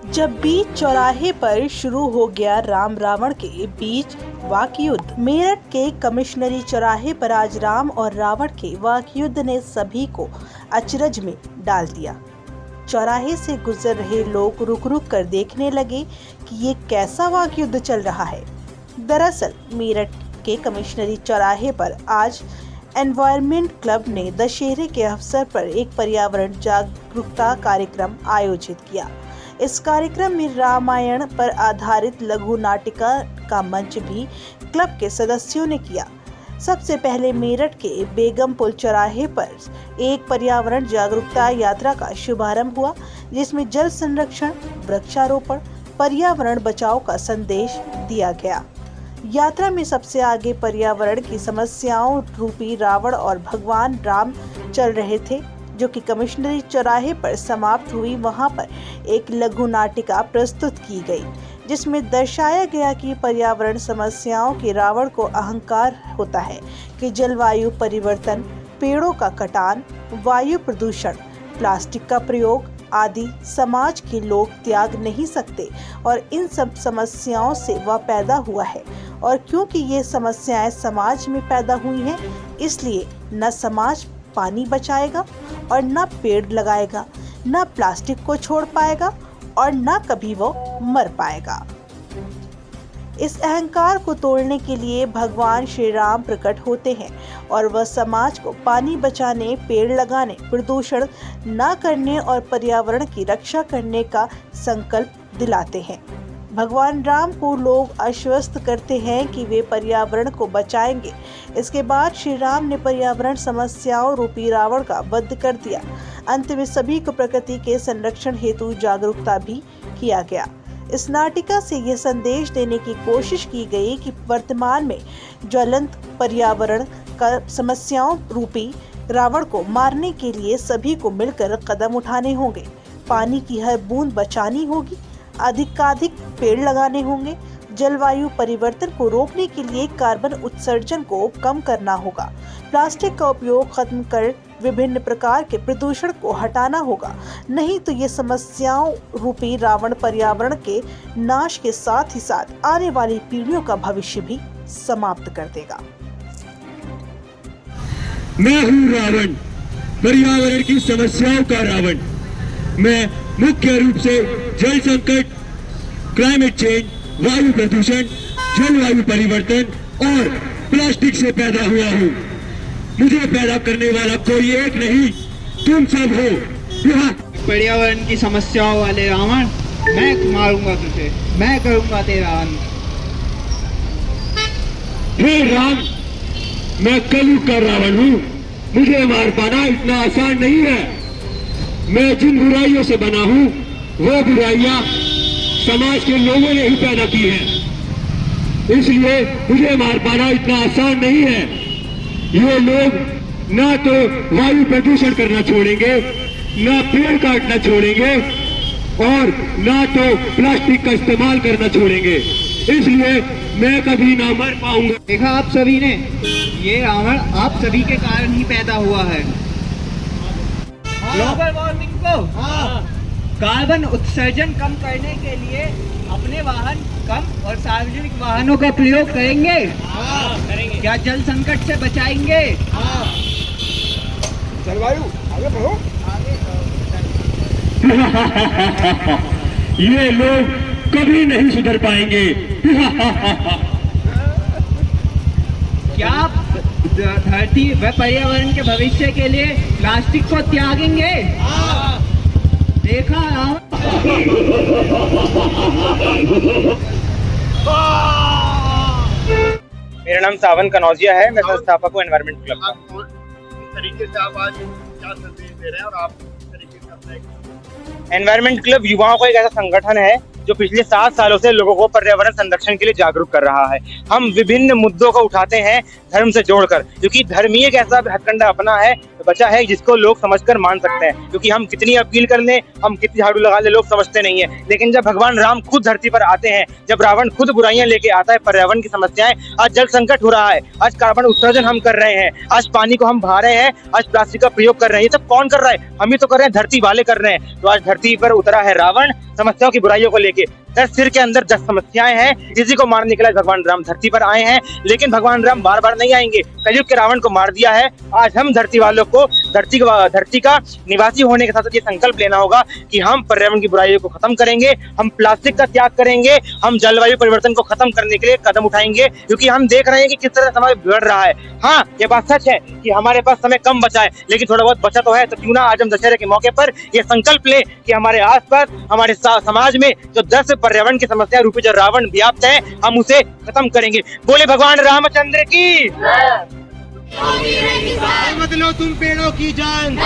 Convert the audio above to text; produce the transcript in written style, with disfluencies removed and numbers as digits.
जब बीच चौराहे पर शुरू हो गया राम रावण के बीच वाक युद्ध। मेरठ के कमिश्नरी चौराहे पर आज राम और रावण के वाक युद्ध ने सभी को अचरज में डाल दिया। चौराहे से गुजर रहे लोग रुक रुक कर देखने लगे कि ये कैसा वाक युद्ध चल रहा है। दरअसल मेरठ के कमिश्नरी चौराहे पर आज एनवायरमेंट क्लब ने दशहरे के अवसर पर एक पर्यावरण जागरूकता कार्यक्रम आयोजित किया। इस कार्यक्रम में रामायण पर आधारित लघु नाटिका का मंच भी क्लब के सदस्यों ने किया। सबसे पहले मेरठ के बेगमपुर चौराहे पर एक पर्यावरण जागरूकता यात्रा का शुभारंभ हुआ, जिसमें जल संरक्षण, वृक्षारोपण, पर्यावरण बचाव का संदेश दिया गया। यात्रा में सबसे आगे पर्यावरण की समस्याओं रूपी रावण और भगवान राम चल रहे थे, जो कि कमिश्नरी चौराहे पर समाप्त हुई। वहां पर एक लघु नाटिका प्रस्तुत की गई, जिसमें दर्शाया गया कि पर्यावरण समस्याओं के रावण को अहंकार होता है कि जलवायु परिवर्तन, पेड़ों का कटान, वायु प्रदूषण, प्लास्टिक का प्रयोग आदि समाज के लोग त्याग नहीं सकते और इन सब समस्याओं से वह पैदा हुआ है। और क्योंकि ये समस्याएं समाज में पैदा हुई हैं, इसलिए न समाज पानी बचाएगा और न पेड़ लगाएगा, न प्लास्टिक को छोड़ पाएगा और न कभी वो मर पाएगा। इस अहंकार को तोड़ने के लिए भगवान श्री राम प्रकट होते हैं और वह समाज को पानी बचाने, पेड़ लगाने, प्रदूषण न करने और पर्यावरण की रक्षा करने का संकल्प दिलाते हैं। भगवान राम को लोग आश्वस्त करते हैं कि वे पर्यावरण को बचाएंगे। इसके बाद श्री राम ने पर्यावरण समस्याओं रूपी रावण का वध कर दिया। अंत में सभी को प्रकृति के संरक्षण हेतु जागरूकता भी किया गया। इस नाटिका से यह संदेश देने की कोशिश की गई कि वर्तमान में ज्वलंत पर्यावरण का समस्याओं रूपी रावण को मारने के लिए सभी को मिलकर कदम उठाने होंगे। पानी की हर बूंद बचानी होगी, अधिकाधिक पेड़ लगाने होंगे, जलवायु परिवर्तन को रोकने के लिए कार्बन उत्सर्जन को कम करना होगा, प्लास्टिक का उपयोग खत्म कर विभिन्न प्रकार के प्रदूषण को हटाना होगा। नहीं तो ये समस्याओं रूपी रावण पर्यावरण के नाश के साथ ही साथ आने वाली पीढ़ियों का भविष्य भी समाप्त कर देगा। मैं हूँ रावण, पर्यावरण की समस्याओं का रावण। मैं मुख्य रूप से जल संकट, क्लाइमेट चेंज, वायु प्रदूषण, जलवायु परिवर्तन और प्लास्टिक से पैदा हुआ हूँ। मुझे पैदा करने वाला कोई एक नहीं, तुम सब हो। पर्यावरण की समस्याओं वाले रावण, मैं मारूंगा तुझे, मैं करूंगा तेरा अंत। हे राम, मैं कलयुग का रावण हूँ, मुझे मार पाना इतना आसान नहीं है। मैं जिन बुराइयों से बना हूँ, वो बुराइयां समाज के लोगों ने ही पैदा की है, इसलिए मुझे मार पाना इतना आसान नहीं है। ये लोग ना तो वायु प्रदूषण करना छोड़ेंगे, ना पेड़ काटना छोड़ेंगे और ना तो प्लास्टिक का इस्तेमाल करना छोड़ेंगे, इसलिए मैं कभी ना मर पाऊंगा। देखा आप सभी ने, ये रावण आप सभी के कारण ही पैदा हुआ है। ग्लोबल वार्मिंग को कार्बन उत्सर्जन कम करने के लिए अपने वाहन कम और सार्वजनिक वाहनों का प्रयोग करेंगे। करेंगे। क्या जल संकट से बचाएंगे? जलवायु आगे बढ़ो, आगे। ये लोग कभी नहीं सुधर पाएंगे। क्या धरती व पर्यावरण के भविष्य के लिए प्लास्टिक को त्यागेंगे? देखा मेरा नाम सावन कनौजिया है, मैं संस्थापक हूँ एनवायरमेंट क्लब का। किस तरीके से आप आज क्या संदेश दे रहे हैं और आप किस तरीके से अपना एनवायरमेंट क्लब युवाओं का एक ऐसा संगठन है जो पिछले 7 सालों से लोगों को पर्यावरण संरक्षण के लिए जागरूक कर रहा है। हम विभिन्न मुद्दों को उठाते हैं धर्म से जोड़कर, क्योंकि धर्म ही एक ऐसा हथकंडा अपना है बचा है जिसको लोग समझकर मान सकते हैं, क्योंकि हम कितनी अपील कर लें, हम कितनी झाड़ू लगा लें, लोग समझते नहीं है। लेकिन जब भगवान राम खुद धरती पर आते हैं, जब रावण खुद बुराइयां लेके आता है, पर्यावरण की समस्याएं, आज जल संकट हो रहा है, आज कार्बन उत्सर्जन हम कर रहे हैं, आज पानी को हम बहा रहे हैं, आज प्लास्टिक का प्रयोग कर रहे हैं, ये सब कौन कर रहा है? हम ही तो कर रहे हैं, धरती वाले कर रहे हैं। तो आज धरती पर उतरा है रावण समस्याओं की बुराइयों को लेके। 10 सिर के अंदर 10 समस्याएं हैं, इसी को मारने के लिए भगवान राम धरती पर आए हैं। लेकिन भगवान राम बार बार नहीं आएंगे, कलयुग के रावण को मार दिया है। आज हम धरती वालों को धरती का निवासी होने के साथ ये संकल्प लेना होगा कि हम पर्यावरण की बुराइयों को खत्म करेंगे, हम प्लास्टिक का त्याग करेंगे, हम जलवायु परिवर्तन को खत्म करने के लिए कदम उठाएंगे, क्योंकि हम देख रहे हैं कि किस तरह समाज बिगड़ रहा है। हाँ, ये बात सच है कि हमारे पास समय कम बचा है, लेकिन थोड़ा बहुत बचा तो है। तो क्यों ना आज हम दशहरे के मौके पर ये संकल्प लें कि हमारे आसपास, हमारे समाज में जो 10 पर्यावरण की समस्या रूपी जो रावण व्याप्त है, हम उसे खत्म करेंगे। बोले भगवान रामचंद्र की। मत लो तुम पेड़ों की जान।